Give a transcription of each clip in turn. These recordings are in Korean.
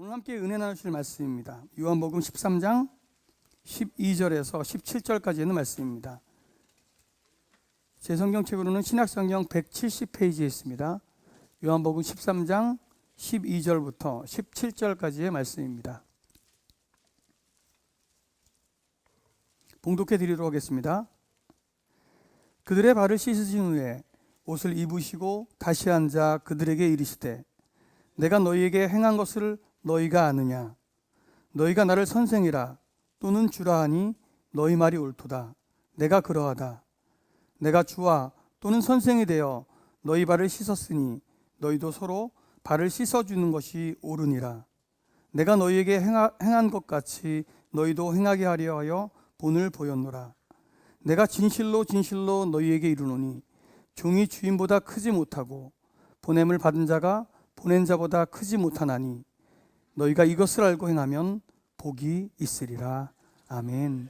오늘 함께 은혜 나누실 말씀입니다. 요한복음 13장 12절에서 17절까지 있는 말씀입니다. 제 성경책으로는 신약성경 170페이지에 있습니다. 요한복음 13장 12절부터 17절까지의 말씀입니다. 봉독해 드리도록 하겠습니다. 그들의 발을 씻으신 후에 옷을 입으시고 다시 앉아 그들에게 이르시되 내가 너희에게 행한 것을 너희가 아느냐? 너희가 나를 선생이라 또는 주라 하니 너희 말이 옳도다. 내가 그러하다. 내가 주와 또는 선생이 되어 너희 발을 씻었으니 너희도 서로 발을 씻어주는 것이 옳으니라. 내가 너희에게 행한 것 같이 너희도 행하게 하려 하여 본을 보였노라. 내가 진실로 진실로 너희에게 이르노니 종이 주인보다 크지 못하고 보냄을 받은 자가 보낸 자보다 크지 못하나니 너희가 이것을 알고 행하면 복이 있으리라. 아멘.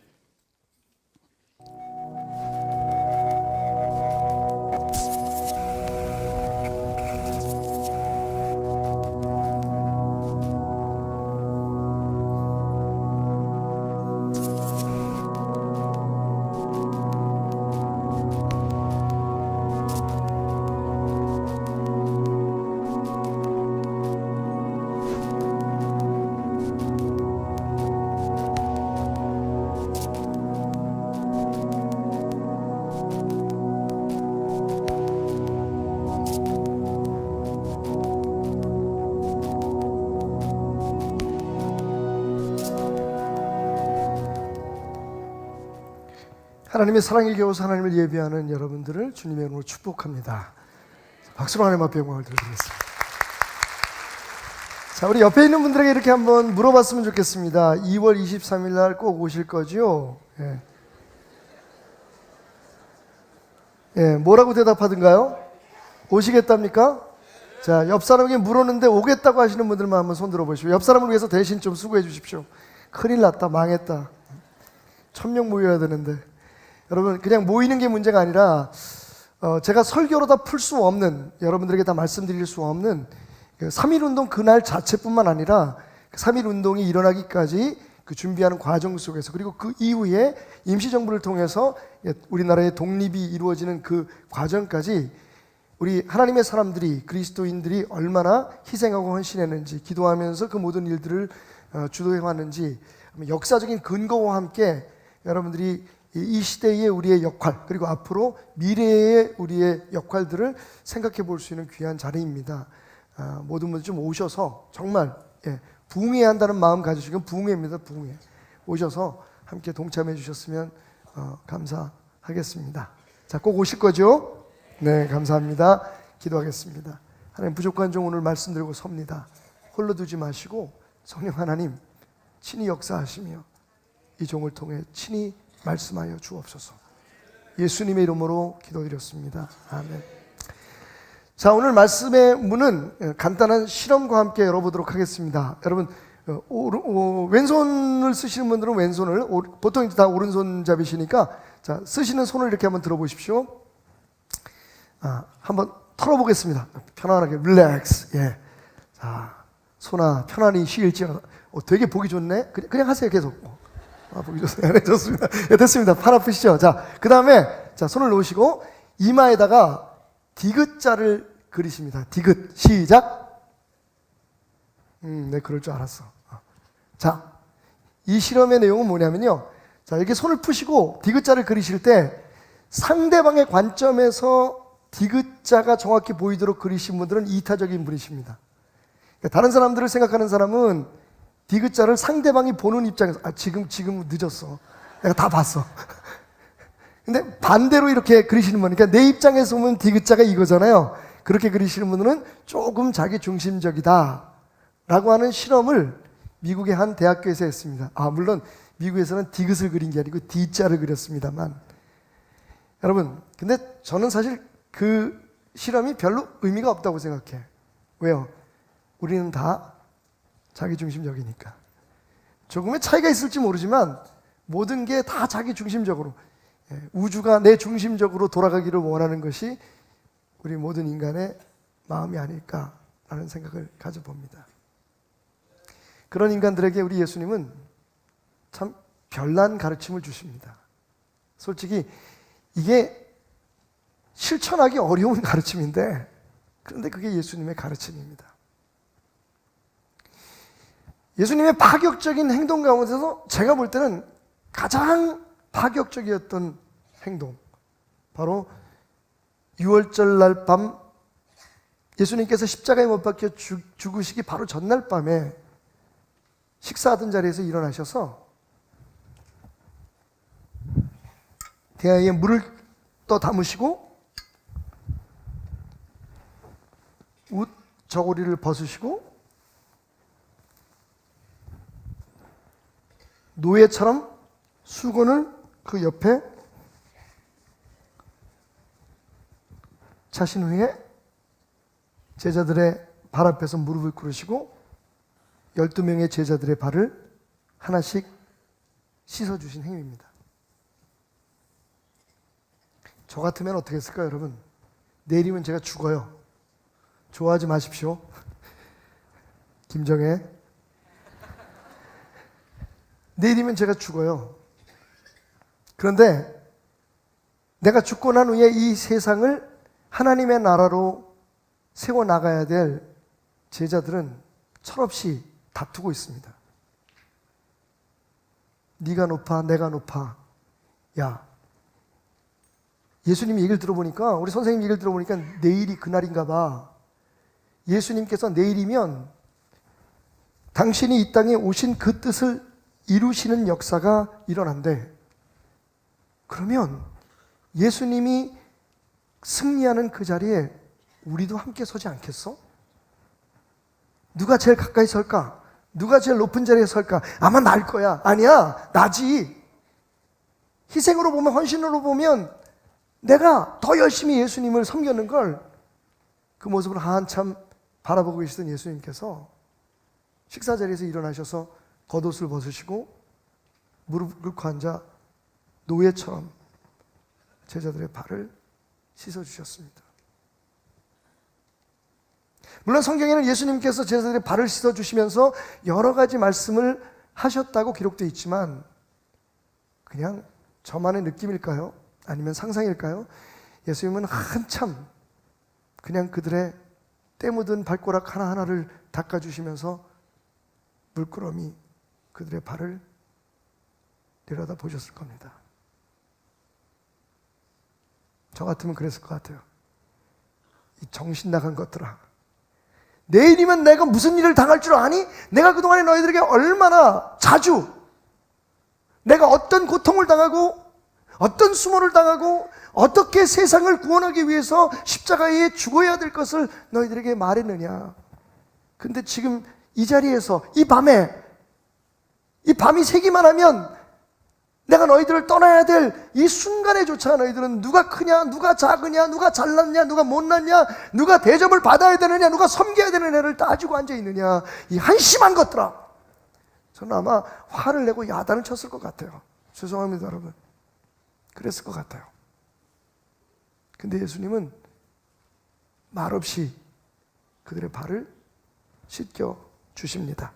하나님의 사랑에 겨워서 하나님을 예배하는 여러분들을 주님의 이름으로 축복합니다. 박수로 하나님 앞에 영광을 드리겠습니다. 자, 우리 옆에 있는 분들에게 이렇게 한번 물어봤으면 좋겠습니다. 2월 23일 날 꼭 오실 거죠? 뭐라고 대답하던가요? 오시겠답니까? 자, 옆 사람에게 물었는데 오겠다고 하시는 분들만 한번 손 들어보시고, 옆 사람을 위해서 대신 좀 수고해 주십시오. 큰일 났다, 망했다. 1000명 모여야 되는데. 여러분, 그냥 모이는 게 문제가 아니라 제가 설교로 다 풀 수 없는, 여러분들에게 다 말씀드릴 수 없는 3.1운동 그날 자체뿐만 아니라 3.1운동이 일어나기까지 그 준비하는 과정 속에서, 그리고 그 이후에 임시정부를 통해서 우리나라의 독립이 이루어지는 그 과정까지 우리 하나님의 사람들이, 그리스도인들이 얼마나 희생하고 헌신했는지, 기도하면서 그 모든 일들을 주도해 왔는지, 역사적인 근거와 함께 여러분들이 이 시대의 우리의 역할, 그리고 앞으로 미래의 우리의 역할들을 생각해 볼 수 있는 귀한 자리입니다. 모든 분들 좀 오셔서 정말 부흥해야 한다는 마음 가지시면 부흥회입니다. 부흥회 오셔서 함께 동참해 주셨으면 감사하겠습니다. 자, 꼭 오실 거죠? 네, 감사합니다. 기도하겠습니다. 하나님, 부족한 종 오늘 말씀 드리고 섭니다. 홀로 두지 마시고 성령 하나님 친히 역사하시며 이 종을 통해 친히 말씀하여 주옵소서. 예수님의 이름으로 기도드렸습니다. 아멘. 자, 오늘 말씀의 문은 간단한 실험과 함께 열어보도록 하겠습니다. 여러분, 왼손을 쓰시는 분들은 왼손을, 보통 다 오른손잡이시니까, 자, 쓰시는 손을 이렇게 한번 들어보십시오. 한번 털어보겠습니다. 편안하게 릴렉스. 자, 손아 편안히 쉬일지어다. 되게 보기 좋네. 그냥 하세요. 계속. 보기 좋습니다. 네, 좋습니다. 됐습니다. 팔 아프시죠? 자, 그 다음에 자, 손을 놓으시고 이마에다가 디귿자를 그리십니다. 디귿. 시작. 네, 그럴 줄 알았어. 자, 이 실험의 내용은 뭐냐면요. 자, 이렇게 손을 푸시고 디귿자를 그리실 때 상대방의 관점에서 디귿자가 정확히 보이도록 그리신 분들은 이타적인 분이십니다. 그러니까 다른 사람들을 생각하는 사람은 디귿자를 상대방이 보는 입장에서 지금 늦었어. 내가 다 봤어. 근데 반대로 이렇게 그리시는 분은, 그러니까 내 입장에서 보면 디귿자가 이거잖아요. 그렇게 그리시는 분들은 조금 자기 중심적이다 라고 하는 실험을 미국의 한 대학교에서 했습니다. 물론 미국에서는 디귿을 그린 게 아니고 D자를 그렸습니다만, 여러분, 근데 저는 사실 그 실험이 별로 의미가 없다고 생각해. 왜요? 우리는 다 자기중심적이니까. 조금의 차이가 있을지 모르지만 모든 게 다 자기중심적으로, 우주가 내 중심적으로 돌아가기를 원하는 것이 우리 모든 인간의 마음이 아닐까라는 생각을 가져봅니다. 그런 인간들에게 우리 예수님은 참 별난 가르침을 주십니다. 솔직히 이게 실천하기 어려운 가르침인데, 그런데 그게 예수님의 가르침입니다. 예수님의 파격적인 행동 가운데서 제가 볼 때는 가장 파격적이었던 행동, 바로 6월절 날 밤 예수님께서 십자가에 못 박혀 죽으시기 바로 전날 밤에 식사하던 자리에서 일어나셔서 대야에 물을 떠 담으시고 옷 저고리를 벗으시고 노예처럼 수건을 그 옆에 차신 후에 제자들의 발 앞에서 무릎을 꿇으시고 12명의 제자들의 발을 하나씩 씻어주신 행위입니다. 저 같으면 어떻게 했을까요, 여러분? 내일이면 제가 죽어요. 좋아하지 마십시오. 김정혜. 내일이면 제가 죽어요. 그런데 내가 죽고 난 후에 이 세상을 하나님의 나라로 세워나가야 될 제자들은 철없이 다투고 있습니다. 네가 높아, 내가 높아. 야, 예수님 얘기를 들어보니까, 우리 선생님 얘기를 들어보니까 내일이 그날인가 봐. 예수님께서 내일이면 당신이 이 땅에 오신 그 뜻을 이루시는 역사가 일어난대. 그러면 예수님이 승리하는 그 자리에 우리도 함께 서지 않겠어? 누가 제일 가까이 설까? 누가 제일 높은 자리에 설까? 아마 날 거야. 아니야, 나지. 희생으로 보면, 헌신으로 보면 내가 더 열심히 예수님을 섬기는 걸, 그 모습을 한참 바라보고 계시던 예수님께서 식사 자리에서 일어나셔서 겉옷을 벗으시고 무릎 꿇고 앉아 노예처럼 제자들의 발을 씻어주셨습니다. 물론 성경에는 예수님께서 제자들의 발을 씻어주시면서 여러 가지 말씀을 하셨다고 기록되어 있지만, 그냥 저만의 느낌일까요? 아니면 상상일까요? 예수님은 한참 그냥 그들의 때 묻은 발가락 하나하나를 닦아주시면서 물끄러미 그들의 발을 내려다 보셨을 겁니다. 저 같으면 그랬을 것 같아요. 이 정신 나간 것들아, 내일이면 내가 무슨 일을 당할 줄 아니? 내가 그동안에 너희들에게 얼마나 자주 내가 어떤 고통을 당하고 어떤 수모를 당하고 어떻게 세상을 구원하기 위해서 십자가에 죽어야 될 것을 너희들에게 말했느냐. 근데 지금 이 자리에서 이 밤이 새기만 하면 내가 너희들을 떠나야 될 이 순간에조차 너희들은 누가 크냐, 누가 작으냐, 누가 잘났냐, 누가 못났냐, 누가 대접을 받아야 되느냐, 누가 섬겨야 되느냐를 따지고 앉아있느냐, 이 한심한 것들아. 저는 아마 화를 내고 야단을 쳤을 것 같아요. 죄송합니다, 여러분. 그랬을 것 같아요. 근데 예수님은 말없이 그들의 발을 씻겨 주십니다.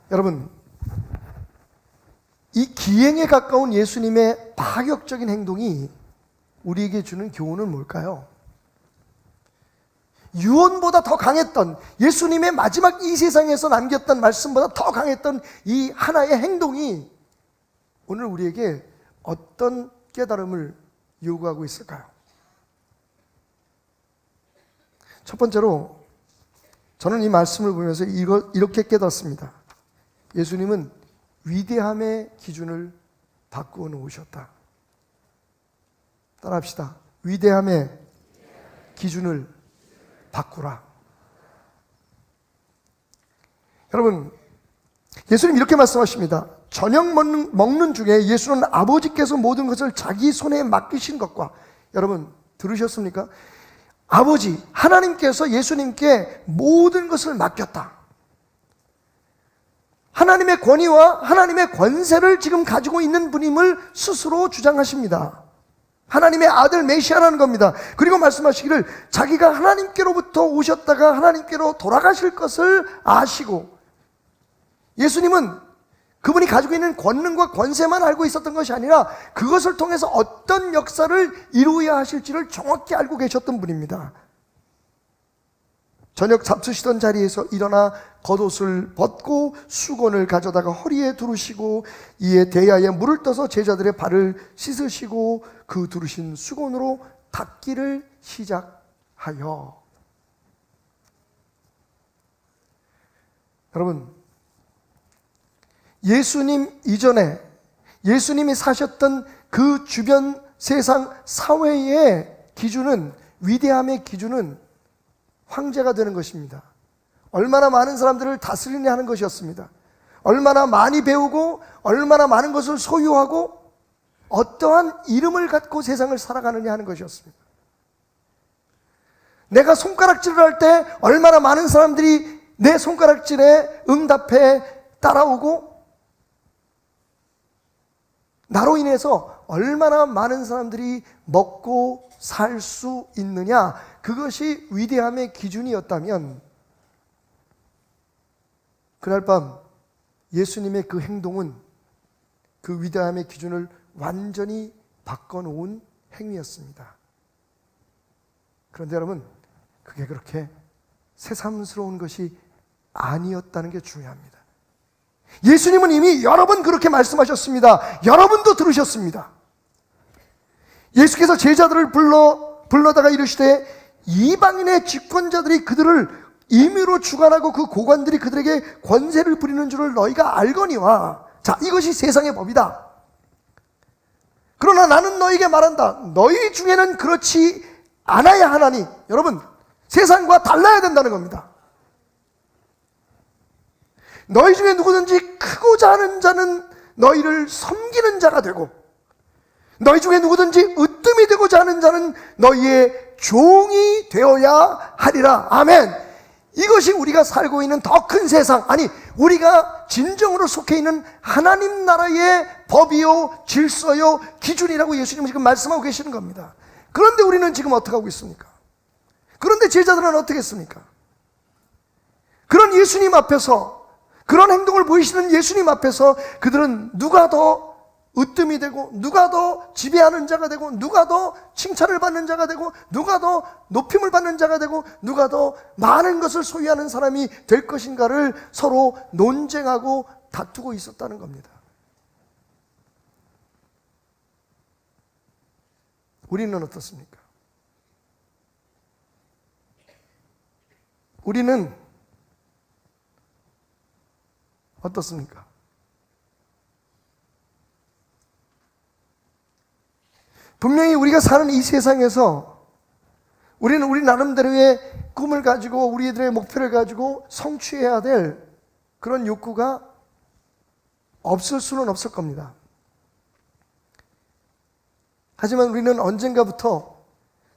여러분, 이 기행에 가까운 예수님의 파격적인 행동이 우리에게 주는 교훈은 뭘까요? 유언보다 더 강했던, 예수님의 마지막 이 세상에서 남겼던 말씀보다 더 강했던 이 하나의 행동이 오늘 우리에게 어떤 깨달음을 요구하고 있을까요? 첫 번째로 저는 이 말씀을 보면서 이렇게 깨닫습니다. 예수님은 위대함의 기준을 바꾸어 놓으셨다. 따라합시다. 위대함의 기준을 바꾸라. 여러분, 예수님 이렇게 말씀하십니다. 저녁 먹는 중에 예수는 아버지께서 모든 것을 자기 손에 맡기신 것과, 여러분 들으셨습니까? 아버지 하나님께서 예수님께 모든 것을 맡겼다. 하나님의 권위와 하나님의 권세를 지금 가지고 있는 분임을 스스로 주장하십니다. 하나님의 아들 메시아라는 겁니다. 그리고 말씀하시기를 자기가 하나님께로부터 오셨다가 하나님께로 돌아가실 것을 아시고, 예수님은 그분이 가지고 있는 권능과 권세만 알고 있었던 것이 아니라 그것을 통해서 어떤 역사를 이루어야 하실지를 정확히 알고 계셨던 분입니다. 저녁 잡수시던 자리에서 일어나 겉옷을 벗고 수건을 가져다가 허리에 두르시고 이에 대야에 물을 떠서 제자들의 발을 씻으시고 그 두르신 수건으로 닦기를 시작하여. 여러분, 예수님 이전에 예수님이 사셨던 그 주변 세상 사회의 기준은, 위대함의 기준은 황제가 되는 것입니다. 얼마나 많은 사람들을 다스리냐 하는 것이었습니다. 얼마나 많이 배우고 얼마나 많은 것을 소유하고 어떠한 이름을 갖고 세상을 살아가느냐 하는 것이었습니다. 내가 손가락질을 할 때 얼마나 많은 사람들이 내 손가락질에 응답해 따라오고 나로 인해서 얼마나 많은 사람들이 먹고 살 수 있느냐, 그것이 위대함의 기준이었다면 그날 밤 예수님의 그 행동은 그 위대함의 기준을 완전히 바꿔놓은 행위였습니다. 그런데 여러분, 그게 그렇게 새삼스러운 것이 아니었다는 게 중요합니다. 예수님은 이미 여러 번 그렇게 말씀하셨습니다. 여러분도 들으셨습니다. 예수께서 제자들을 불러다가 이르시되 이방인의 집권자들이 그들을 임의로 주관하고 그 고관들이 그들에게 권세를 부리는 줄을 너희가 알거니와. 자, 이것이 세상의 법이다. 그러나 나는 너희에게 말한다. 너희 중에는 그렇지 않아야 하나니. 여러분, 세상과 달라야 된다는 겁니다. 너희 중에 누구든지 크고자 하는 자는 너희를 섬기는 자가 되고, 너희 중에 누구든지 으뜸이 되고자 하는 자는 너희의 종이 되어야 하리라. 아멘. 이것이 우리가 살고 있는 더 큰 세상, 아니 우리가 진정으로 속해 있는 하나님 나라의 법이요 질서요 기준이라고 예수님은 지금 말씀하고 계시는 겁니다. 그런데 우리는 지금 어떻게 하고 있습니까? 그런데 제자들은 어떻게 했습니까? 그런 예수님 앞에서, 그런 행동을 보이시는 예수님 앞에서 그들은 누가 더 으뜸이 되고, 누가 더 지배하는 자가 되고, 누가 더 칭찬을 받는 자가 되고, 누가 더 높임을 받는 자가 되고, 누가 더 많은 것을 소유하는 사람이 될 것인가를 서로 논쟁하고 다투고 있었다는 겁니다. 우리는 어떻습니까? 우리는 어떻습니까? 분명히 우리가 사는 이 세상에서 우리는 우리 나름대로의 꿈을 가지고 우리들의 목표를 가지고 성취해야 될 그런 욕구가 없을 수는 없을 겁니다. 하지만 우리는 언젠가부터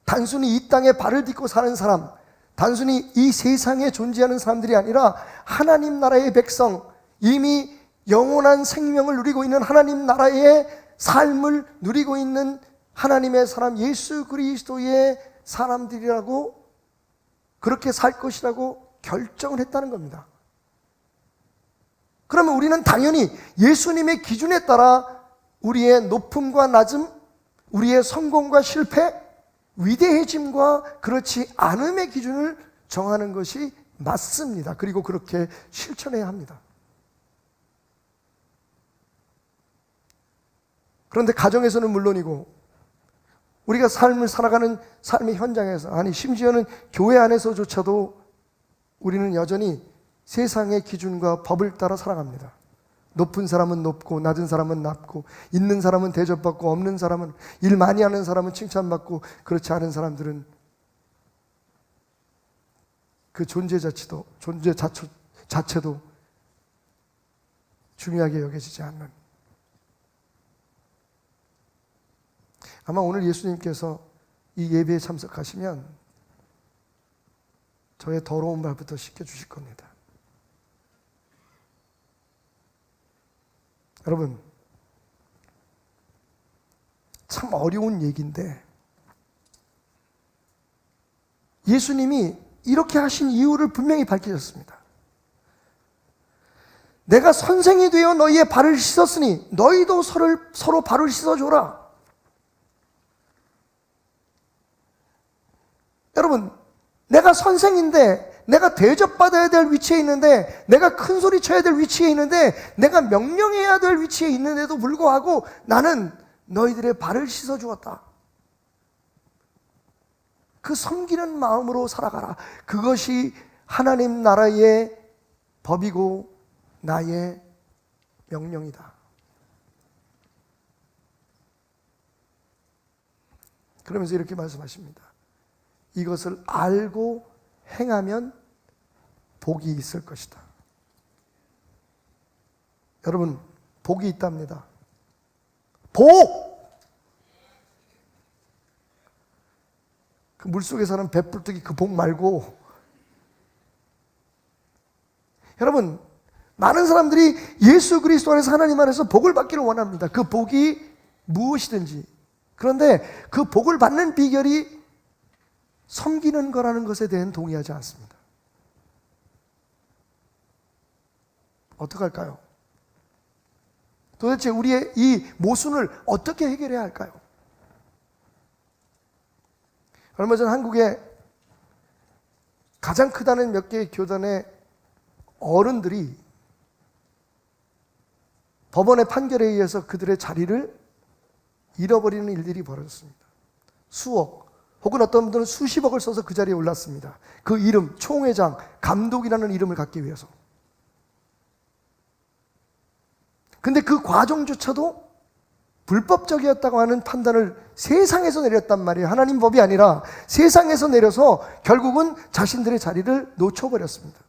단순히 이 땅에 발을 딛고 사는 사람, 단순히 이 세상에 존재하는 사람들이 아니라 하나님 나라의 백성, 이미 영원한 생명을 누리고 있는 하나님 나라의 삶을 누리고 있는 하나님의 사람, 예수 그리스도의 사람들이라고, 그렇게 살 것이라고 결정을 했다는 겁니다. 그러면 우리는 당연히 예수님의 기준에 따라 우리의 높음과 낮음, 우리의 성공과 실패, 위대해짐과 그렇지 않음의 기준을 정하는 것이 맞습니다. 그리고 그렇게 실천해야 합니다. 그런데 가정에서는 물론이고 우리가 삶을 살아가는 삶의 현장에서, 아니 심지어는 교회 안에서조차도 우리는 여전히 세상의 기준과 법을 따라 살아갑니다. 높은 사람은 높고 낮은 사람은 낮고, 있는 사람은 대접받고 없는 사람은, 일 많이 하는 사람은 칭찬받고 그렇지 않은 사람들은 그 존재 자체도 중요하게 여겨지지 않는. 아마 오늘 예수님께서 이 예배에 참석하시면 저의 더러운 발부터 씻겨주실 겁니다. 여러분, 참 어려운 얘기인데 예수님이 이렇게 하신 이유를 분명히 밝히셨습니다. 내가 선생이 되어 너희의 발을 씻었으니 너희도 서로 발을 씻어줘라. 여러분, 내가 선생인데, 내가 대접받아야 될 위치에 있는데, 내가 큰 소리 쳐야 될 위치에 있는데, 내가 명령해야 될 위치에 있는데도 불구하고 나는 너희들의 발을 씻어주었다. 그 섬기는 마음으로 살아가라. 그것이 하나님 나라의 법이고 나의 명령이다. 그러면서 이렇게 말씀하십니다. 이것을 알고 행하면 복이 있을 것이다. 여러분, 복이 있답니다. 복! 그 물속에 사는 배불뚝이 그 복 말고, 여러분, 많은 사람들이 예수 그리스도 안에서 하나님 안에서 복을 받기를 원합니다. 그 복이 무엇이든지. 그런데 그 복을 받는 비결이 섬기는 거라는 것에 대한 동의하지 않습니다. 어떡할까요? 도대체 우리의 이 모순을 어떻게 해결해야 할까요? 얼마 전 한국에 가장 크다는 몇 개의 교단의 어른들이 법원의 판결에 의해서 그들의 자리를 잃어버리는 일들이 벌어졌습니다. 수억 혹은 어떤 분들은 수십억을 써서 그 자리에 올랐습니다. 그 이름, 총회장, 감독이라는 이름을 갖기 위해서. 근데 그 과정조차도 불법적이었다고 하는 판단을 세상에서 내렸단 말이에요. 하나님 법이 아니라 세상에서 내려서 결국은 자신들의 자리를 놓쳐버렸습니다.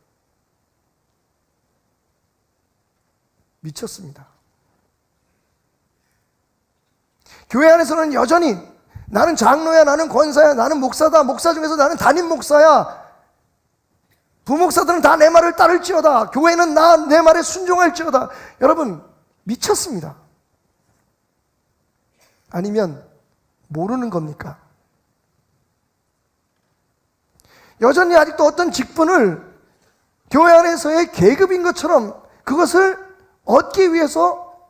미쳤습니다. 교회 안에서는 여전히 나는 장로야, 나는 권사야, 나는 목사다, 목사 중에서 나는 담임 목사야, 부목사들은 다 내 말을 따를지어다, 교회는 내 말에 순종할지어다. 여러분, 미쳤습니다. 아니면 모르는 겁니까? 여전히 아직도 어떤 직분을 교회 안에서의 계급인 것처럼 그것을 얻기 위해서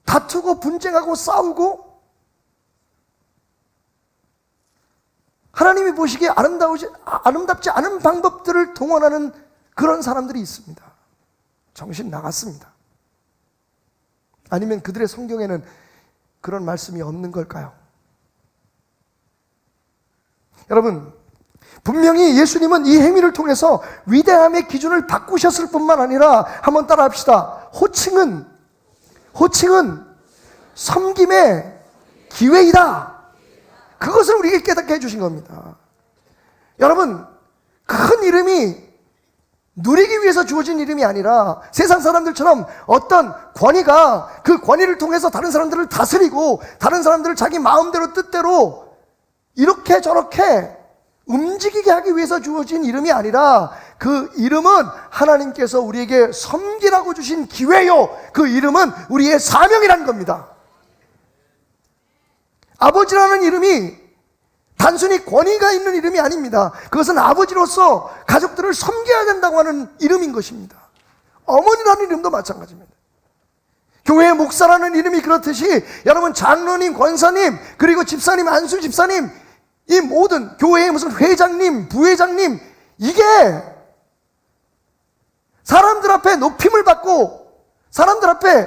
다투고 분쟁하고 싸우고 하나님이 보시기에 아름답지 않은 방법들을 동원하는 그런 사람들이 있습니다. 정신 나갔습니다. 아니면 그들의 성경에는 그런 말씀이 없는 걸까요? 여러분, 분명히 예수님은 이 행위를 통해서 위대함의 기준을 바꾸셨을 뿐만 아니라 한번 따라 합시다. 호칭은 섬김의 기회이다. 그것을 우리에게 깨닫게 해주신 겁니다. 여러분, 큰 이름이 누리기 위해서 주어진 이름이 아니라 세상 사람들처럼 어떤 권위가 그 권위를 통해서 다른 사람들을 다스리고 다른 사람들을 자기 마음대로 뜻대로 이렇게 저렇게 움직이게 하기 위해서 주어진 이름이 아니라 그 이름은 하나님께서 우리에게 섬기라고 주신 기회요. 그 이름은 우리의 사명이라는 겁니다. 아버지라는 이름이 단순히 권위가 있는 이름이 아닙니다. 그것은 아버지로서 가족들을 섬겨야 된다고 하는 이름인 것입니다. 어머니라는 이름도 마찬가지입니다. 교회의 목사라는 이름이 그렇듯이 여러분 장로님, 권사님, 그리고 집사님, 안수 집사님, 이 모든 교회의 무슨 회장님, 부회장님, 이게 사람들 앞에 높임을 받고 사람들 앞에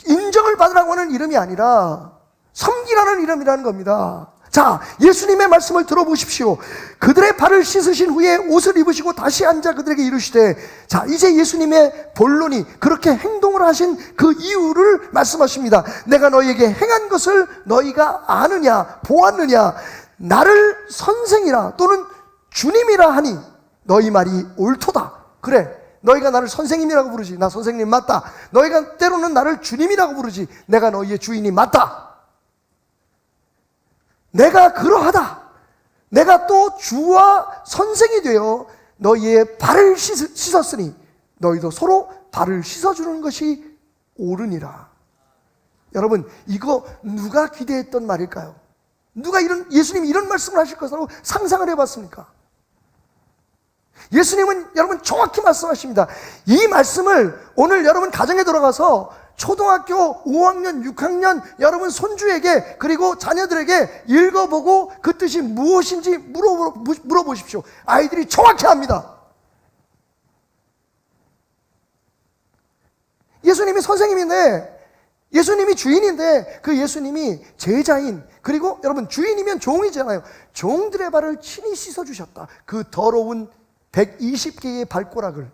인정을 받으라고 하는 이름이 아니라 섬기라는 이름이라는 겁니다. 자, 예수님의 말씀을 들어보십시오. 그들의 발을 씻으신 후에 옷을 입으시고 다시 앉아 그들에게 이르시되, 자, 이제 예수님의 본론이 그렇게 행동을 하신 그 이유를 말씀하십니다. 내가 너희에게 행한 것을 너희가 아느냐, 보았느냐, 나를 선생이라 또는 주님이라 하니 너희 말이 옳도다. 그래, 너희가 나를 선생님이라고 부르지, 나 선생님 맞다. 너희가 때로는 나를 주님이라고 부르지, 내가 너희의 주인이 맞다. 내가 그러하다. 내가 또 주와 선생이 되어 너희의 발을 씻었으니 너희도 서로 발을 씻어주는 것이 옳으니라. 여러분, 이거 누가 기대했던 말일까요? 누가 예수님이 이런 말씀을 하실 것이라고 상상을 해봤습니까? 예수님은 여러분 정확히 말씀하십니다. 이 말씀을 오늘 여러분 가정에 들어가서 초등학교 5학년, 6학년 여러분 손주에게 그리고 자녀들에게 읽어보고 그 뜻이 무엇인지 물어보십시오. 아이들이 정확히 압니다. 예수님이 선생님인데, 예수님이 주인인데 그 예수님이 제자인, 그리고 여러분 주인이면 종이잖아요. 종들의 발을 친히 씻어주셨다. 그 더러운 120개의 발가락을.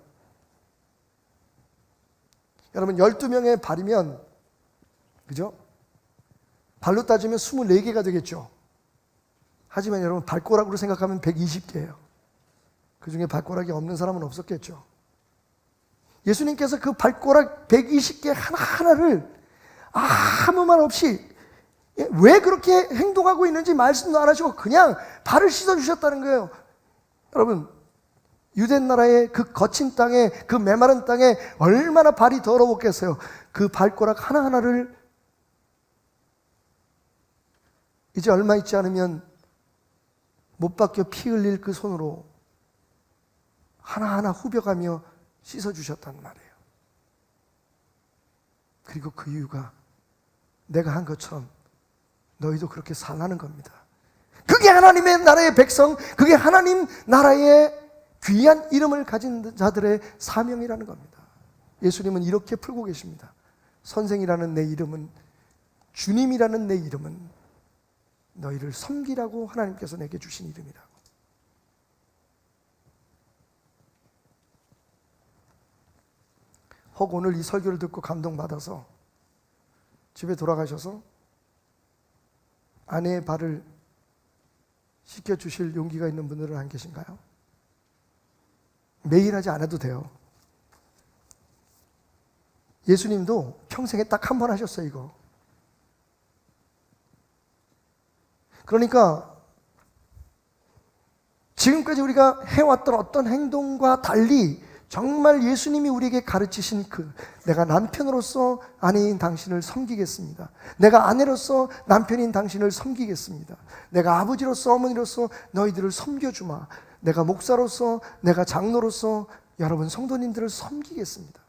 여러분 12명의 발이면, 그죠? 발로 따지면 24개가 되겠죠. 하지만 여러분 발가락으로 생각하면 120개예요. 그 중에 발가락이 없는 사람은 없었겠죠. 예수님께서 그 발가락 120개 하나하나를 아무 말 없이 왜 그렇게 행동하고 있는지 말씀도 안 하시고 그냥 발을 씻어주셨다는 거예요. 여러분, 유대 나라의 그 거친 땅에, 그 메마른 땅에 얼마나 발이 더러웠겠어요. 그 발가락 하나하나를 이제 얼마 있지 않으면 못 박혀 피 흘릴 그 손으로 하나하나 후벼가며 씻어주셨단 말이에요. 그리고 그 이유가 내가 한 것처럼 너희도 그렇게 살라는 겁니다. 그게 하나님의 나라의 백성, 그게 하나님 나라의 귀한 이름을 가진 자들의 사명이라는 겁니다. 예수님은 이렇게 풀고 계십니다. 선생이라는 내 이름은, 주님이라는 내 이름은 너희를 섬기라고 하나님께서 내게 주신 이름이라고. 혹 오늘 이 설교를 듣고 감동받아서 집에 돌아가셔서 아내의 발을 씻겨주실 용기가 있는 분들은 안 계신가요? 매일 하지 않아도 돼요. 예수님도 평생에 딱 한 번 하셨어요, 이거. 그러니까 지금까지 우리가 해왔던 어떤 행동과 달리 정말 예수님이 우리에게 가르치신 내가 남편으로서 아내인 당신을 섬기겠습니다. 내가 아내로서 남편인 당신을 섬기겠습니다. 내가 아버지로서 어머니로서 너희들을 섬겨주마. 내가 목사로서, 내가 장로로서 여러분 성도님들을 섬기겠습니다.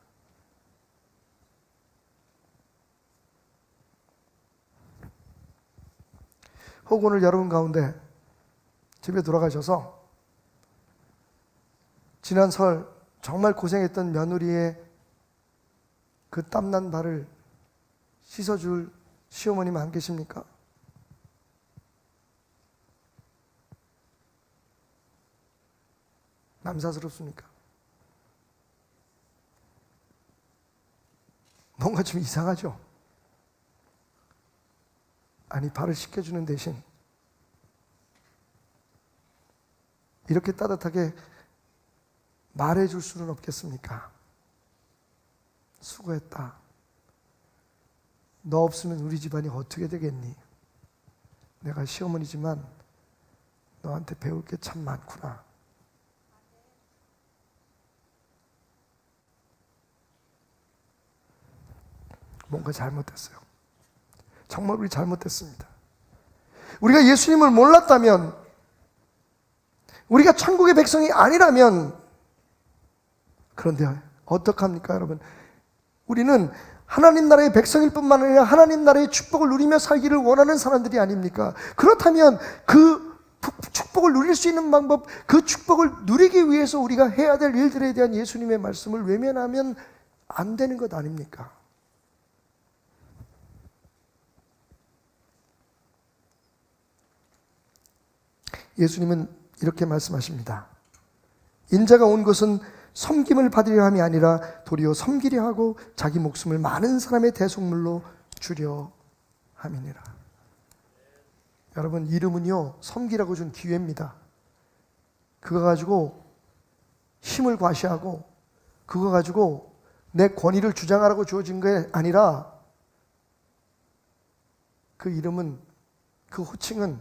혹 오늘 여러분 가운데 집에 돌아가셔서 지난 설 정말 고생했던 며느리의 그 땀난 발을 씻어줄 시어머님 안 계십니까? 남사스럽습니까? 뭔가 좀 이상하죠? 아니, 발을 씻겨주는 대신 이렇게 따뜻하게 말해줄 수는 없겠습니까? 수고했다. 너 없으면 우리 집안이 어떻게 되겠니? 내가 시어머니지만 너한테 배울 게 참 많구나. 뭔가 잘못됐어요. 정말 우리 잘못됐습니다. 우리가 예수님을 몰랐다면, 우리가 천국의 백성이 아니라면, 그런데 어떡합니까, 여러분? 우리는 하나님 나라의 백성일 뿐만 아니라 하나님 나라의 축복을 누리며 살기를 원하는 사람들이 아닙니까? 그렇다면 그 축복을 누릴 수 있는 방법, 그 축복을 누리기 위해서 우리가 해야 될 일들에 대한 예수님의 말씀을 외면하면 안 되는 것 아닙니까? 예수님은 이렇게 말씀하십니다. 인자가 온 것은 섬김을 받으려 함이 아니라 도리어 섬기려 하고 자기 목숨을 많은 사람의 대속물로 주려 함이니라. 여러분, 이름은요 섬기라고 준 기회입니다. 그거 가지고 힘을 과시하고 그거 가지고 내 권위를 주장하라고 주어진 게 아니라, 그 이름은, 그 호칭은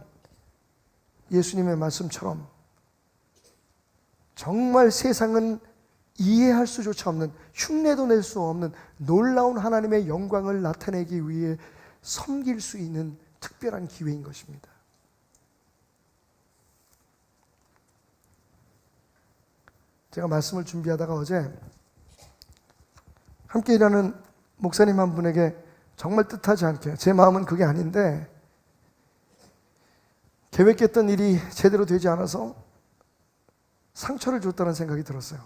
예수님의 말씀처럼 정말 세상은 이해할 수조차 없는, 흉내도 낼 수 없는 놀라운 하나님의 영광을 나타내기 위해 섬길 수 있는 특별한 기회인 것입니다. 제가 말씀을 준비하다가 어제 함께 일하는 목사님 한 분에게 정말 뜻하지 않게, 제 마음은 그게 아닌데 계획했던 일이 제대로 되지 않아서 상처를 줬다는 생각이 들었어요.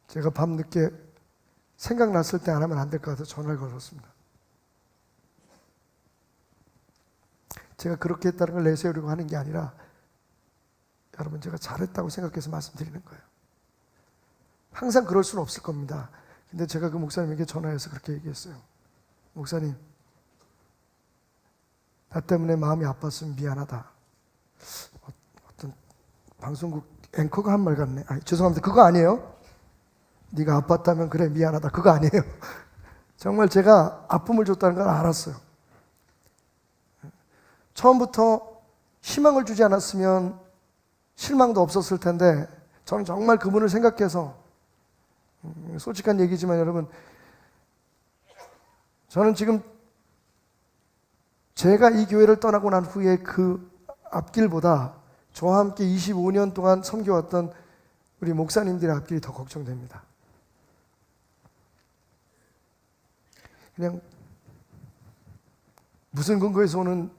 제가 밤늦게 생각났을 때 안 하면 안 될 것 같아서 전화를 걸었습니다. 제가 그렇게 했다는 걸 내세우려고 하는 게 아니라 여러분, 제가 잘했다고 생각해서 말씀드리는 거예요. 항상 그럴 수는 없을 겁니다. 근데 제가 그 목사님에게 전화해서 그렇게 얘기했어요. 목사님, 나 때문에 마음이 아팠으면 미안하다. 어떤 방송국 앵커가 한 말 같네. 죄송합니다. 그거 아니에요. 네가 아팠다면 그래, 미안하다. 그거 아니에요. 정말 제가 아픔을 줬다는 걸 알았어요. 처음부터 희망을 주지 않았으면 실망도 없었을 텐데 저는 정말 그분을 생각해서, 솔직한 얘기지만 여러분, 저는 지금 제가 이 교회를 떠나고 난 후에 그 앞길보다 저와 함께 25년 동안 섬겨왔던 우리 목사님들의 앞길이 더 걱정됩니다. 그냥 무슨 근거에서 오는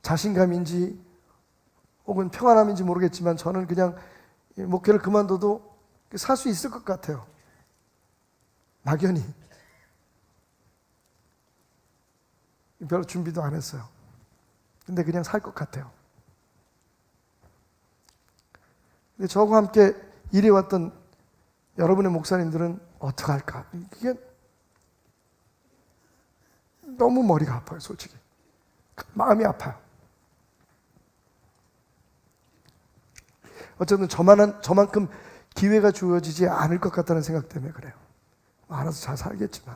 자신감인지 혹은 평안함인지 모르겠지만 저는 그냥 목회를 그만둬도 살 수 있을 것 같아요. 막연히. 별로 준비도 안 했어요. 근데 그냥 살 것 같아요. 근데 저와 함께 일해왔던 여러분의 목사님들은 어떡할까? 이게 너무 머리가 아파요, 솔직히. 마음이 아파요. 어쨌든 저만큼 기회가 주어지지 않을 것 같다는 생각 때문에 그래요. 알아서 잘 살겠지만.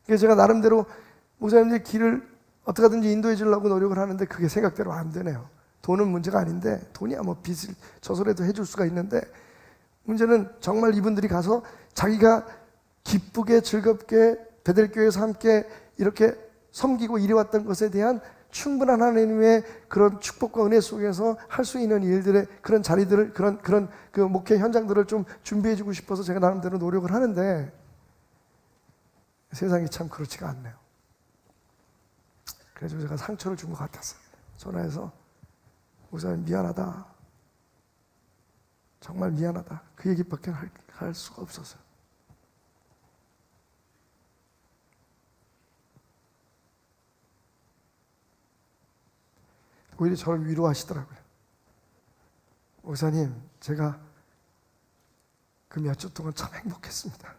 그래서 제가 나름대로 목사님들 길을 어떻게 하든지 인도해 주려고 노력을 하는데 그게 생각대로 안 되네요. 돈은 문제가 아닌데, 돈이야 뭐 빚을 저소라도 해줄 수가 있는데, 문제는 정말 이분들이 가서 자기가 기쁘게 즐겁게 베델교회에서 함께 이렇게 섬기고 일해왔던 것에 대한 충분한 하나님의 그런 축복과 은혜 속에서 할 수 있는 일들의 그런 자리들을, 그런 그 목회 현장들을 좀 준비해주고 싶어서 제가 나름대로 노력을 하는데 세상이 참 그렇지가 않네요. 그래서 제가 상처를 준 것 같았어요. 전화해서 목사님 미안하다. 정말 미안하다. 그 얘기밖에 할 수가 없었어요. 오히려 저를 위로하시더라고요. 목사님, 제가 그 몇 주 동안 참 행복했습니다.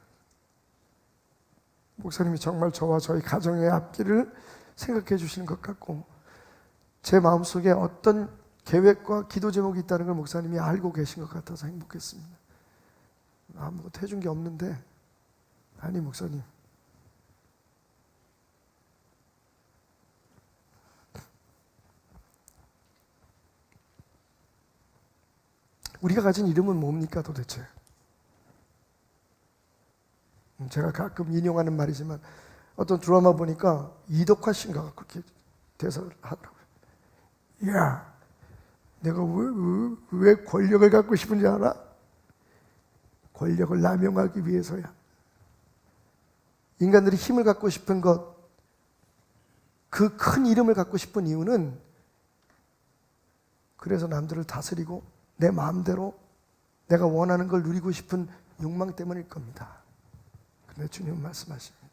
목사님이 정말 저와 저희 가정의 앞길을 생각해 주시는 것 같고, 제 마음속에 어떤 계획과 기도 제목이 있다는 걸 목사님이 알고 계신 것 같아서 행복했습니다. 아무것도 해준 게 없는데, 아니 목사님, 우리가 가진 이름은 뭡니까 도대체? 제가 가끔 인용하는 말이지만 어떤 드라마 보니까 이덕화 씨인가 그렇게 대사를 하더라고요. 야, 내가 왜 권력을 갖고 싶은지 알아? 권력을 남용하기 위해서야. 인간들이 힘을 갖고 싶은 것, 그 큰 이름을 갖고 싶은 이유는 그래서 남들을 다스리고 내 마음대로 내가 원하는 걸 누리고 싶은 욕망 때문일 겁니다. 근데 주님은 말씀하십니다.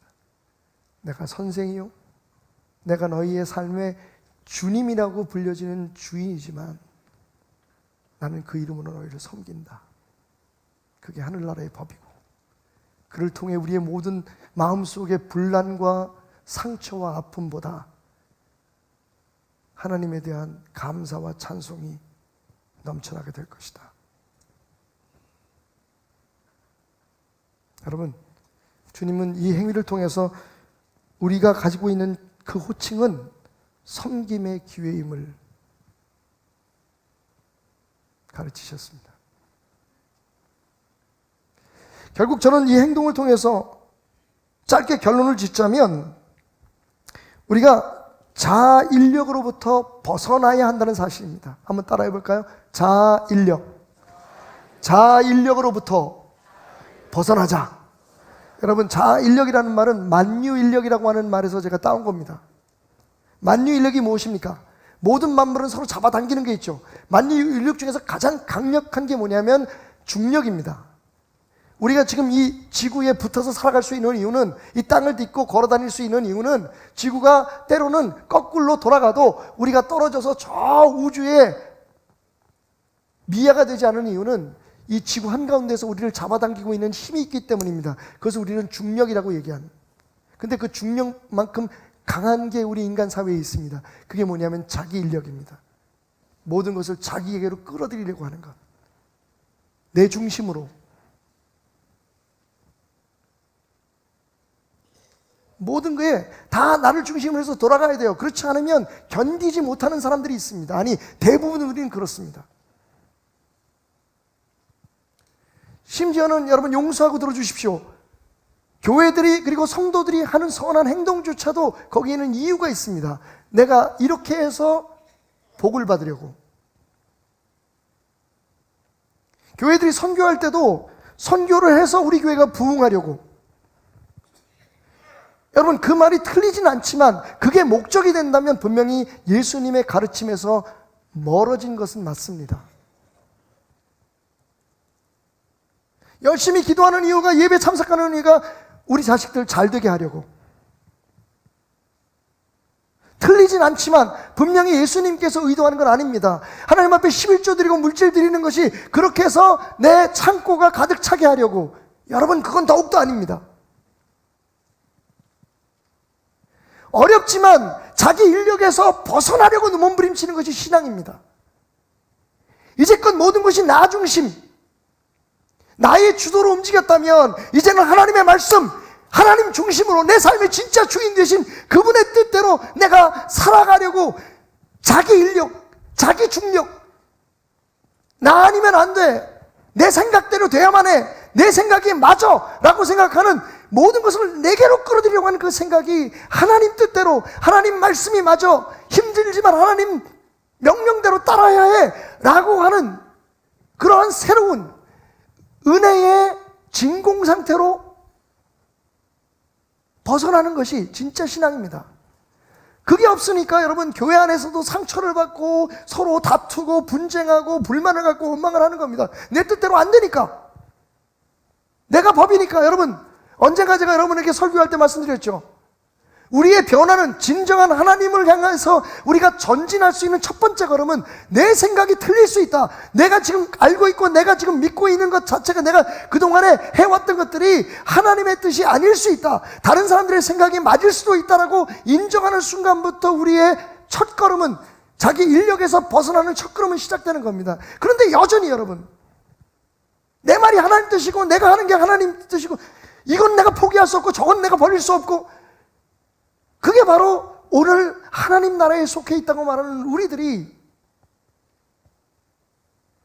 내가 선생이요, 내가 너희의 삶의 주님이라고 불려지는 주인이지만 나는 그 이름으로 너희를 섬긴다. 그게 하늘나라의 법이고, 그를 통해 우리의 모든 마음속의 분란과 상처와 아픔보다 하나님에 대한 감사와 찬송이 넘쳐나게 될 것이다. 여러분, 주님은 이 행위를 통해서 우리가 가지고 있는 그 호칭은 섬김의 기회임을 가르치셨습니다. 결국 저는 이 행동을 통해서 짧게 결론을 짓자면 우리가 자인력으로부터 벗어나야 한다는 사실입니다. 한번 따라해 볼까요? 자인력으로부터 벗어나자. 여러분, 자인력이라는 말은 만유인력이라고 하는 말에서 제가 따온 겁니다. 만유인력이 무엇입니까? 모든 만물은 서로 잡아당기는 게 있죠. 만유인력 중에서 가장 강력한 게 뭐냐면 중력입니다. 우리가 지금 이 지구에 붙어서 살아갈 수 있는 이유는, 이 땅을 딛고 걸어 다닐 수 있는 이유는, 지구가 때로는 거꾸로 돌아가도 우리가 떨어져서 저 우주에 미아가 되지 않은 이유는 이 지구 한가운데서 우리를 잡아당기고 있는 힘이 있기 때문입니다. 그래서 우리는 중력이라고 얘기하는. 근데 그 중력만큼 강한 게 우리 인간 사회에 있습니다. 그게 뭐냐면 자기 인력입니다. 모든 것을 자기에게로 끌어들이려고 하는 것. 내 중심으로. 모든 거에 다 나를 중심으로 해서 돌아가야 돼요. 그렇지 않으면 견디지 못하는 사람들이 있습니다. 아니, 대부분 우리는 그렇습니다. 심지어는 여러분 용서하고 들어주십시오. 교회들이 그리고 성도들이 하는 선한 행동조차도 거기에는 이유가 있습니다. 내가 이렇게 해서 복을 받으려고. 교회들이 선교할 때도 선교를 해서 우리 교회가 부흥하려고. 여러분, 그 말이 틀리진 않지만 그게 목적이 된다면 분명히 예수님의 가르침에서 멀어진 것은 맞습니다. 열심히 기도하는 이유가, 예배 참석하는 이유가 우리 자식들 잘 되게 하려고. 틀리진 않지만 분명히 예수님께서 의도하는 건 아닙니다. 하나님 앞에 11조 드리고 물질 드리는 것이 그렇게 해서 내 창고가 가득 차게 하려고. 여러분, 그건 더욱더 아닙니다. 어렵지만 자기 인력에서 벗어나려고 몸부림치는 것이 신앙입니다. 이제껏 모든 것이 나 중심, 나의 주도로 움직였다면 이제는 하나님의 말씀, 하나님 중심으로 내 삶의 진짜 주인 되신 그분의 뜻대로 내가 살아가려고. 자기 인력, 자기 중력, 나 아니면 안 돼, 내 생각대로 돼야만 해, 내 생각이 맞아 라고 생각하는 모든 것을 내게로 끌어들이려고 하는 그 생각이 하나님 뜻대로, 하나님 말씀이 맞아, 힘들지만 하나님 명령대로 따라야 해 라고 하는 그러한 새로운 은혜의 진공 상태로 벗어나는 것이 진짜 신앙입니다. 그게 없으니까 여러분, 교회 안에서도 상처를 받고 서로 다투고 분쟁하고 불만을 갖고 원망을 하는 겁니다. 내 뜻대로 안 되니까, 내가 법이니까. 여러분, 언젠가 제가 여러분에게 설교할 때 말씀드렸죠. 우리의 변화는 진정한 하나님을 향해서 우리가 전진할 수 있는 첫 번째 걸음은 내 생각이 틀릴 수 있다. 내가 지금 알고 있고 내가 지금 믿고 있는 것 자체가, 내가 그동안에 해왔던 것들이 하나님의 뜻이 아닐 수 있다, 다른 사람들의 생각이 맞을 수도 있다라고 인정하는 순간부터 우리의 첫 걸음은, 자기 인력에서 벗어나는 첫 걸음은 시작되는 겁니다. 그런데 여전히 여러분, 내 말이 하나님 뜻이고 내가 하는 게 하나님 뜻이고, 이건 내가 포기할 수 없고 저건 내가 버릴 수 없고, 그게 바로 오늘 하나님 나라에 속해 있다고 말하는 우리들이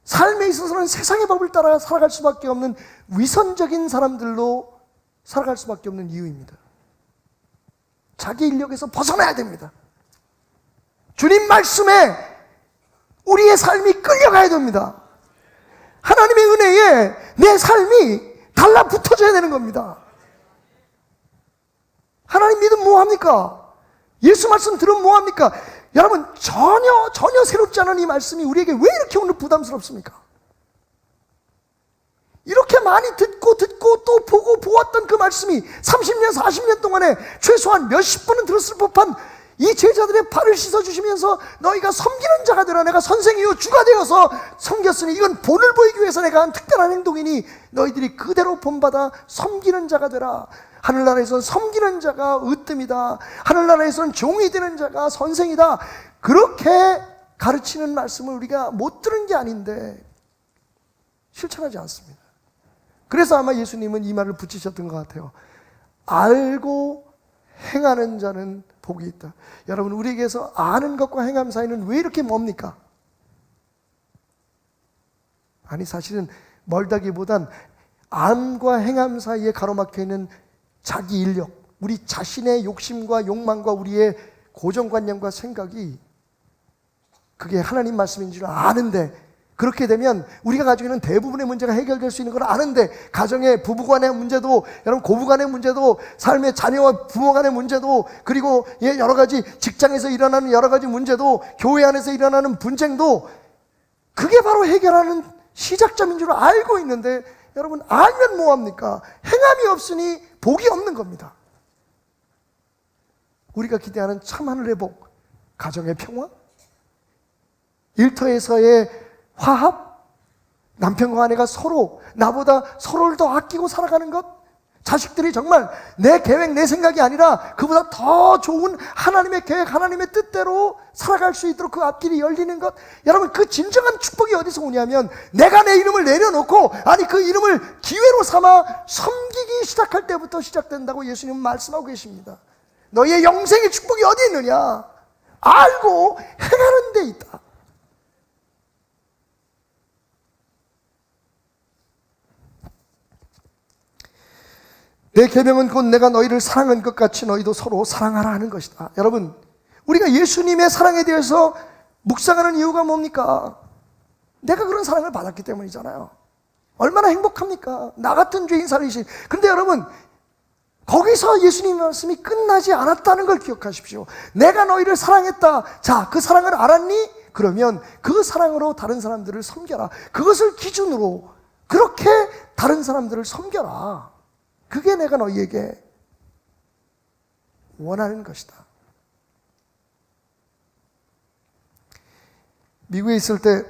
삶에 있어서는 세상의 법을 따라 살아갈 수밖에 없는 위선적인 사람들로 살아갈 수밖에 없는 이유입니다. 자기 인력에서 벗어나야 됩니다. 주님 말씀에 우리의 삶이 끌려가야 됩니다. 하나님의 은혜에 내 삶이 달라붙어져야 되는 겁니다. 하나님 믿으면 뭐합니까? 예수 말씀 들으면 뭐합니까? 여러분, 전혀 새롭지 않은 이 말씀이 우리에게 왜 이렇게 오늘 부담스럽습니까? 이렇게 많이 듣고 또 보고 보았던 그 말씀이 30년 40년 동안에 최소한 몇십 번은 들었을 법한 이 제자들의 발을 씻어주시면서 너희가 섬기는 자가 되라, 내가 선생이요 주가 되어서 섬겼으니 이건 본을 보이기 위해서 내가 한 특별한 행동이니 너희들이 그대로 본받아 섬기는 자가 되라. 하늘나라에서는 섬기는 자가 으뜸이다, 하늘나라에서는 종이 되는 자가 선생이다. 그렇게 가르치는 말씀을 우리가 못 들은 게 아닌데 실천하지 않습니다. 그래서 아마 예수님은 이 말을 붙이셨던 것 같아요. 알고 행하는 자는 복이 있다. 여러분, 우리에게서 아는 것과 행함 사이는 왜 이렇게 멉니까? 아니, 사실은 멀다기보단 암과 행함 사이에 가로막혀 있는 자기 인력, 우리 자신의 욕심과 욕망과 우리의 고정관념과 생각이 그게 하나님 말씀인 줄 아는데, 그렇게 되면 우리가 가지고 있는 대부분의 문제가 해결될 수 있는 걸 아는데, 가정의 부부간의 문제도, 여러분 고부간의 문제도, 삶의 자녀와 부모 간의 문제도, 그리고 여러 가지 직장에서 일어나는 여러 가지 문제도, 교회 안에서 일어나는 분쟁도, 그게 바로 해결하는 시작점인 줄 알고 있는데, 여러분 알면 뭐합니까? 행함이 없으니 복이 없는 겁니다. 우리가 기대하는 참 하늘의 복, 가정의 평화, 일터에서의 화합, 남편과 아내가 서로 나보다 서로를 더 아끼고 살아가는 것, 자식들이 정말 내 계획, 내 생각이 아니라 그보다 더 좋은 하나님의 계획, 하나님의 뜻대로 살아갈 수 있도록 그 앞길이 열리는 것, 여러분 그 진정한 축복이 어디서 오냐면, 내가 내 이름을 내려놓고, 아니 그 이름을 기회로 삼아 섬기기 시작할 때부터 시작된다고 예수님은 말씀하고 계십니다. 너희의 영생의 축복이 어디 있느냐? 알고 행하는 데 있다. 내 계명은 곧 내가 너희를 사랑한 것 같이 너희도 서로 사랑하라 하는 것이다. 여러분, 우리가 예수님의 사랑에 대해서 묵상하는 이유가 뭡니까? 내가 그런 사랑을 받았기 때문이잖아요. 얼마나 행복합니까? 나 같은 죄인 살리신. 근데 여러분, 거기서 예수님의 말씀이 끝나지 않았다는 걸 기억하십시오. 내가 너희를 사랑했다. 자, 그 사랑을 알았니? 그러면 그 사랑으로 다른 사람들을 섬겨라. 그것을 기준으로 그렇게 다른 사람들을 섬겨라. 그게 내가 너희에게 원하는 것이다. 미국에 있을 때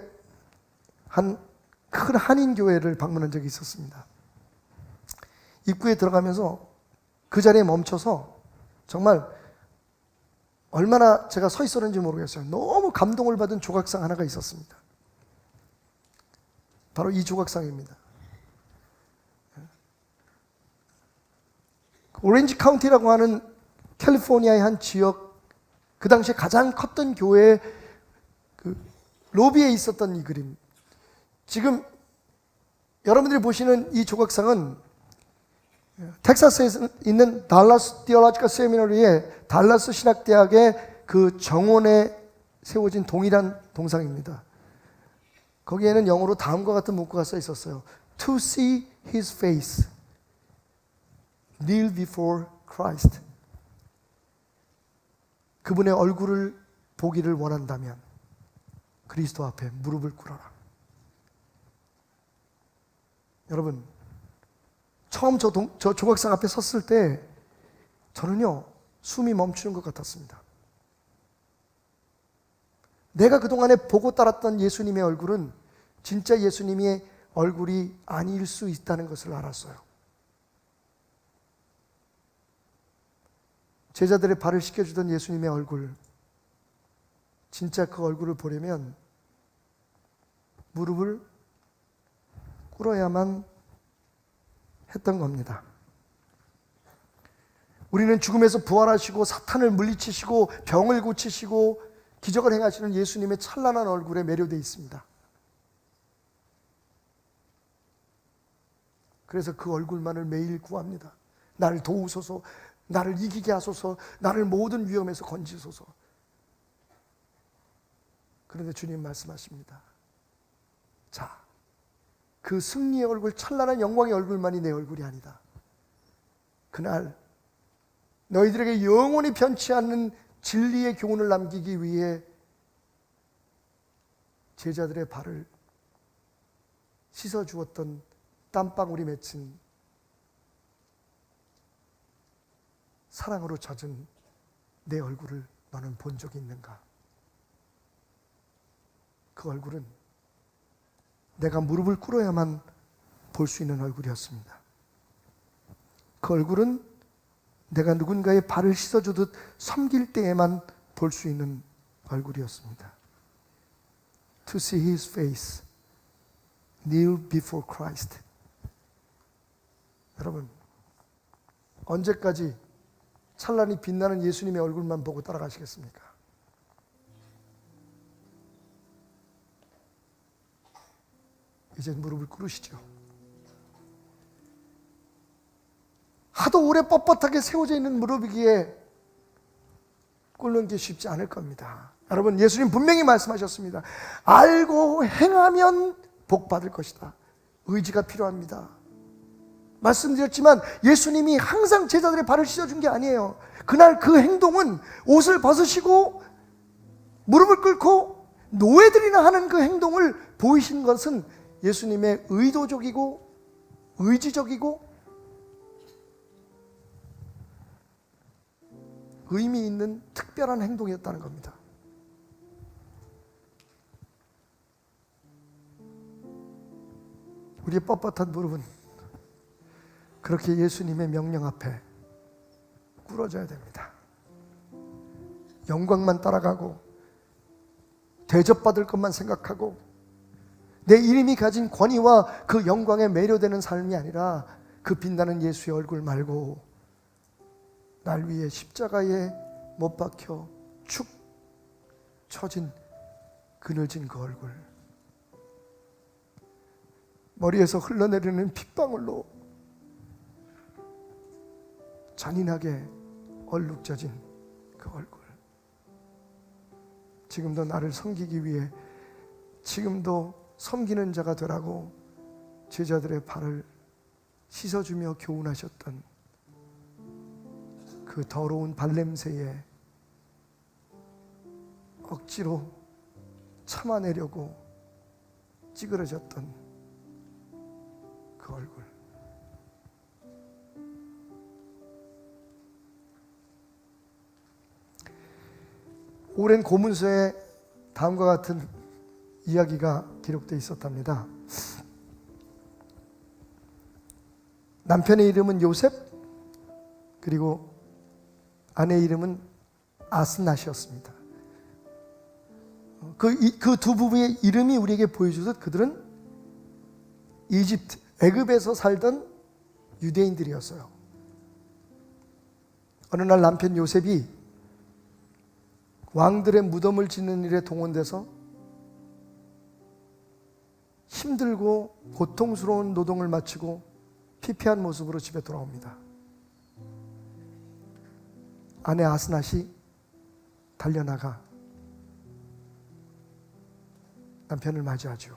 한 큰 한인교회를 방문한 적이 있었습니다. 입구에 들어가면서 그 자리에 멈춰서 정말 얼마나 제가 서 있었는지 모르겠어요. 너무 감동을 받은 조각상 하나가 있었습니다. 바로 이 조각상입니다. 오렌지 카운티라고 하는 캘리포니아의 한 지역, 그 당시에 가장 컸던 교회의 그 로비에 있었던 이 그림. 지금 여러분들이 보시는 이 조각상은 텍사스에 있는 달라스 디올로지컬 세미너리의 달라스 신학대학의 그 정원에 세워진 동일한 동상입니다. 거기에는 영어로 다음과 같은 문구가 써 있었어요. To see his face, kneel before Christ. 그분의 얼굴을 보기를 원한다면 그리스도 앞에 무릎을 꿇어라. 여러분, 처음 저 조각상 앞에 섰을 때 저는요, 숨이 멈추는 것 같았습니다. 내가 그동안에 보고 따랐던 예수님의 얼굴은 진짜 예수님의 얼굴이 아닐 수 있다는 것을 알았어요. 제자들의 발을 씻겨주던 예수님의 얼굴, 진짜 그 얼굴을 보려면 무릎을 꿇어야만 했던 겁니다. 우리는 죽음에서 부활하시고 사탄을 물리치시고 병을 고치시고 기적을 행하시는 예수님의 찬란한 얼굴에 매료되어 있습니다. 그래서 그 얼굴만을 매일 구합니다. 나를 도우소서, 나를 이기게 하소서, 나를 모든 위험에서 건지소서. 그런데 주님 말씀하십니다. 자, 그 승리의 얼굴, 찬란한 영광의 얼굴만이 내 얼굴이 아니다. 그날 너희들에게 영원히 변치 않는 진리의 교훈을 남기기 위해 제자들의 발을 씻어주었던 땀방울이 맺힌 사랑으로 젖은 내 얼굴을 너는 본 적이 있는가? 그 얼굴은 내가 무릎을 꿇어야만 볼 수 있는 얼굴이었습니다. 그 얼굴은 내가 누군가의 발을 씻어주듯 섬길 때에만 볼 수 있는 얼굴이었습니다. To see his face, kneel before Christ. 여러분, 언제까지 찬란히 빛나는 예수님의 얼굴만 보고 따라가시겠습니까? 이제 무릎을 꿇으시죠. 하도 오래 뻣뻣하게 세워져 있는 무릎이기에 꿇는 게 쉽지 않을 겁니다. 여러분, 예수님 분명히 말씀하셨습니다. 알고 행하면 복 받을 것이다. 의지가 필요합니다. 말씀드렸지만 예수님이 항상 제자들의 발을 씻어준 게 아니에요. 그날 그 행동은 옷을 벗으시고 무릎을 꿇고 노예들이나 하는 그 행동을 보이신 것은 예수님의 의도적이고 의지적이고 의미 있는 특별한 행동이었다는 겁니다. 우리의 뻣뻣한 무릎은 그렇게 예수님의 명령 앞에 꿇어져야 됩니다. 영광만 따라가고 대접받을 것만 생각하고 내 이름이 가진 권위와 그 영광에 매료되는 삶이 아니라 그 빛나는 예수의 얼굴 말고 날 위해 십자가에 못 박혀 축 처진 그늘진 그 얼굴, 머리에서 흘러내리는 핏방울로 잔인하게 얼룩져진 그 얼굴, 지금도 나를 섬기기 위해 지금도 섬기는 자가 되라고 제자들의 발을 씻어주며 교훈하셨던 그 더러운 발냄새에 억지로 참아내려고 찌그러졌던 그 얼굴. 오랜 고문서에 다음과 같은 이야기가 기록되어 있었답니다. 남편의 이름은 요셉, 그리고 아내 이름은 아스낫이었습니다. 그 두 부부의 이름이 우리에게 보여주듯 그들은 이집트, 애굽에서 살던 유대인들이었어요. 어느 날 남편 요셉이 왕들의 무덤을 짓는 일에 동원돼서 힘들고 고통스러운 노동을 마치고 피폐한 모습으로 집에 돌아옵니다. 아내 아스낫이 달려나가 남편을 맞이하죠.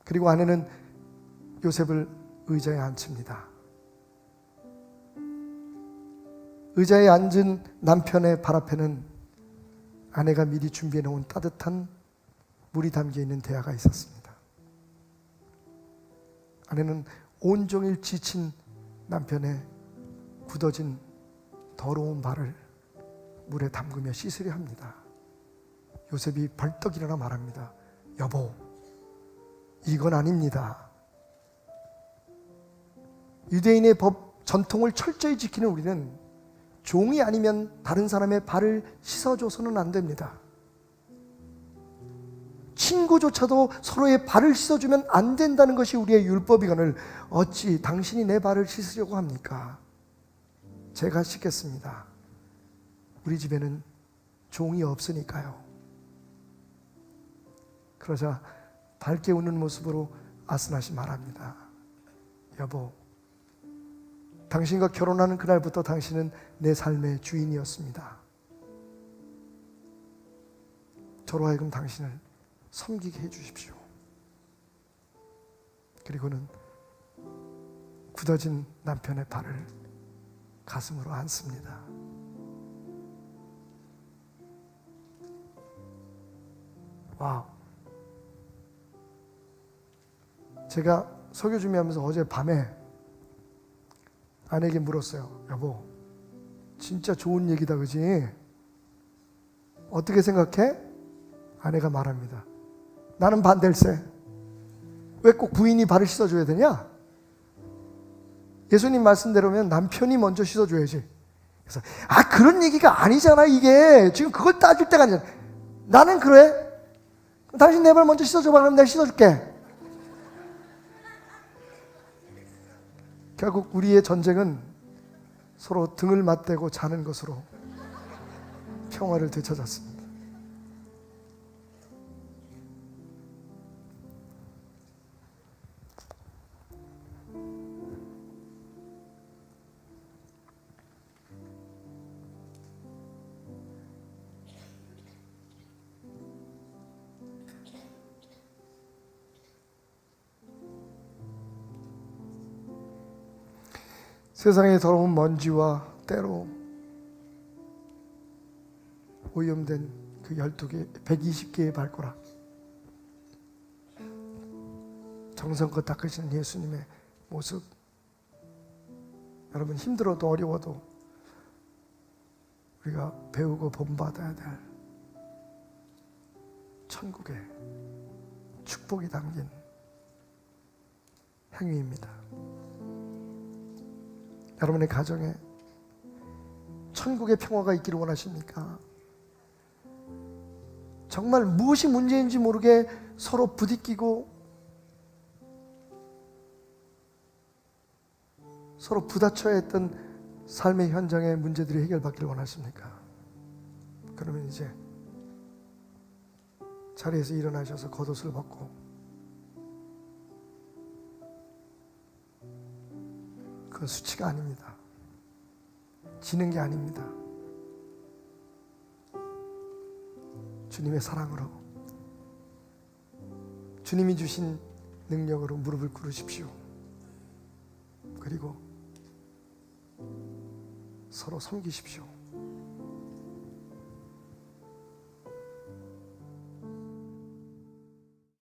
그리고 아내는 요셉을 의자에 앉힙니다. 의자에 앉은 남편의 발 앞에는 아내가 미리 준비해 놓은 따뜻한 물이 담겨 있는 대야가 있었습니다. 아내는 온종일 지친 남편의 굳어진 더러운 발을 물에 담그며 씻으려 합니다. 요셉이 벌떡 일어나 말합니다. 여보, 이건 아닙니다. 유대인의 법, 전통을 철저히 지키는 우리는 종이 아니면 다른 사람의 발을 씻어줘서는 안 됩니다. 친구조차도 서로의 발을 씻어주면 안 된다는 것이 우리의 율법이거늘 어찌 당신이 내 발을 씻으려고 합니까? 제가 씻겠습니다. 우리 집에는 종이 없으니까요. 그러자 밝게 웃는 모습으로 아스낫이 말합니다. 여보, 당신과 결혼하는 그날부터 당신은 내 삶의 주인이었습니다. 저로 하여금 당신을 섬기게 해주십시오. 그리고는 굳어진 남편의 발을 가슴으로 안습니다. 와우. 제가 설교 준비하면서 어제 밤에 아내에게 물었어요. 여보, 진짜 좋은 얘기다, 그지? 어떻게 생각해? 아내가 말합니다. 나는 반댈세. 왜 꼭 부인이 발을 씻어줘야 되냐? 예수님 말씀대로면 남편이 먼저 씻어줘야지. 그래서 그런 얘기가 아니잖아. 이게 지금 그걸 따질 때가 아니잖아. 나는 그래. 당신 내 발 먼저 씻어줘봐. 그럼 내가 씻어줄게. 결국 우리의 전쟁은 서로 등을 맞대고 자는 것으로 평화를 되찾았습니다. 세상의 더러운 먼지와 때로 오염된 그 12개, 120개의 발가락, 정성껏 닦으시는 예수님의 모습, 여러분 힘들어도 어려워도 우리가 배우고 본받아야 될 천국의 축복이 담긴 행위입니다. 여러분의 가정에 천국의 평화가 있기를 원하십니까? 정말 무엇이 문제인지 모르게 서로 부딪히고 서로 부딪혀야 했던 삶의 현장의 문제들이 해결받기를 원하십니까? 그러면 이제 자리에서 일어나셔서 겉옷을 벗고 그건 수치가 아닙니다. 지는 게 아닙니다. 주님의 사랑으로, 주님이 주신 능력으로 무릎을 꿇으십시오. 그리고 서로 섬기십시오.